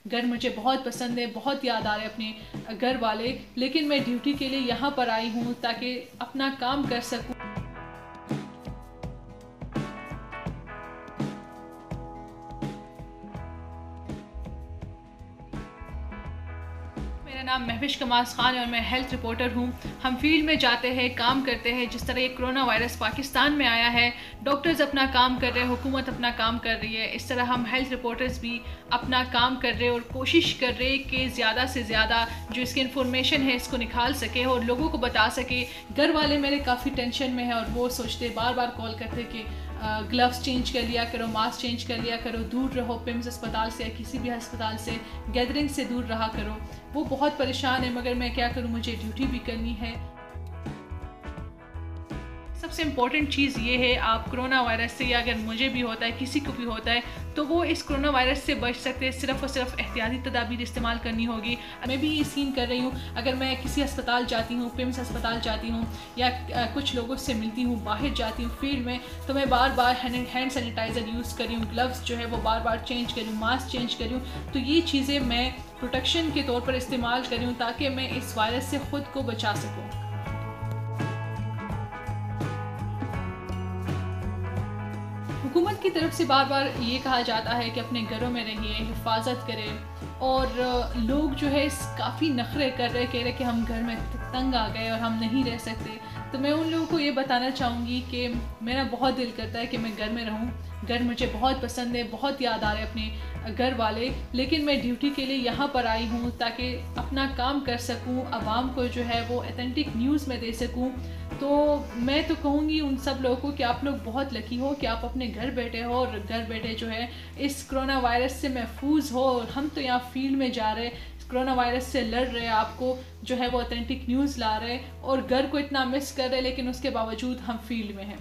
घर मुझे बहुत पसंद है, बहुत याद आ रहे हैं अपने घर वाले, लेकिन मैं ड्यूटी के लिए यहाँ पर आई हूँ ताकि अपना काम कर सकूँ। मेरा नाम महविश कमास खान है और मैं हेल्थ रिपोर्टर हूँ। हम फील्ड में जाते हैं, काम करते हैं। जिस तरह ये कोरोना वायरस पाकिस्तान में आया है, डॉक्टर्स अपना काम कर रहे हैं, हुकूमत अपना काम कर रही है, इस तरह हम हेल्थ रिपोर्टर्स भी अपना काम कर रहे हैं और कोशिश कर रहे हैं कि ज़्यादा से ज़्यादा जो इसकी इन्फॉर्मेशन है इसको निकाल सके और लोगों को बता सके। घर वाले मेरे काफ़ी टेंशन में हैं और वो सोचते बार बार कॉल करते कि ग्लव्स चेंज कर लिया करो, मास्क चेंज कर लिया करो, दूर रहो पिम्स अस्पताल से या किसी भी अस्पताल से, गैदरिंग से दूर रहा करो। वो बहुत परेशान है, मगर मैं क्या करूँ, मुझे ड्यूटी भी करनी है। सबसे इम्पॉर्टेंट चीज़ ये है, आप कोरोना वायरस से, या अगर मुझे भी होता है, किसी को भी होता है, तो वो इस कोरोना वायरस से बच सकते हैं। सिर्फ और सिर्फ एहतियाती तदाबीर इस्तेमाल करनी होगी। मैं भी ये सीन कर रही हूँ, अगर मैं किसी अस्पताल जाती हूँ, पिम्स अस्पताल जाती हूँ या कुछ लोगों से मिलती हूँ, बाहर जाती हूँ फील्ड में, तो मैं बार बार हैंड सैनिटाइज़र यूज़ कर रही हूँ, ग्लव्स जो है वो बार बार चेंज कर रही हूँ, मास्क चेंज कर रही हूँ। तो ये चीज़ें मैं प्रोटेक्शन के तौर पर इस्तेमाल कर रही हूँ ताकि मैं इस वायरस से ख़ुद को बचा सकूँ। हुकूमत की तरफ से बार बार ये कहा जाता है कि अपने घरों में रहिए, हिफाजत करें, और लोग जो है काफ़ी नखरे कर रहे, कह रहे कि हम घर में तंग आ गए और हम नहीं रह सकते। तो मैं उन लोगों को ये बताना चाहूँगी कि मेरा बहुत दिल करता है कि मैं घर में रहूँ। घर मुझे बहुत पसंद है, बहुत याद आ रहे हैं अपने घर वाले, लेकिन मैं ड्यूटी के लिए यहाँ पर आई हूँ ताकि अपना काम कर सकूँ, आवाम को जो है वो ऑथेंटिक न्यूज़ में दे सकूँ। तो मैं तो कहूँगी उन सब लोगों को कि आप लोग बहुत लकी हो कि आप अपने घर बैठे हो और घर बैठे जो है इस कोरोना वायरस से महफूज हो। और हम तो यहाँ फील्ड में जा रहे, कोरोना वायरस से लड़ रहे, आपको जो है वो ऑथेंटिक न्यूज़ ला रहे और घर को इतना मिस कर रहे, लेकिन उसके बावजूद हम फील्ड में हैं।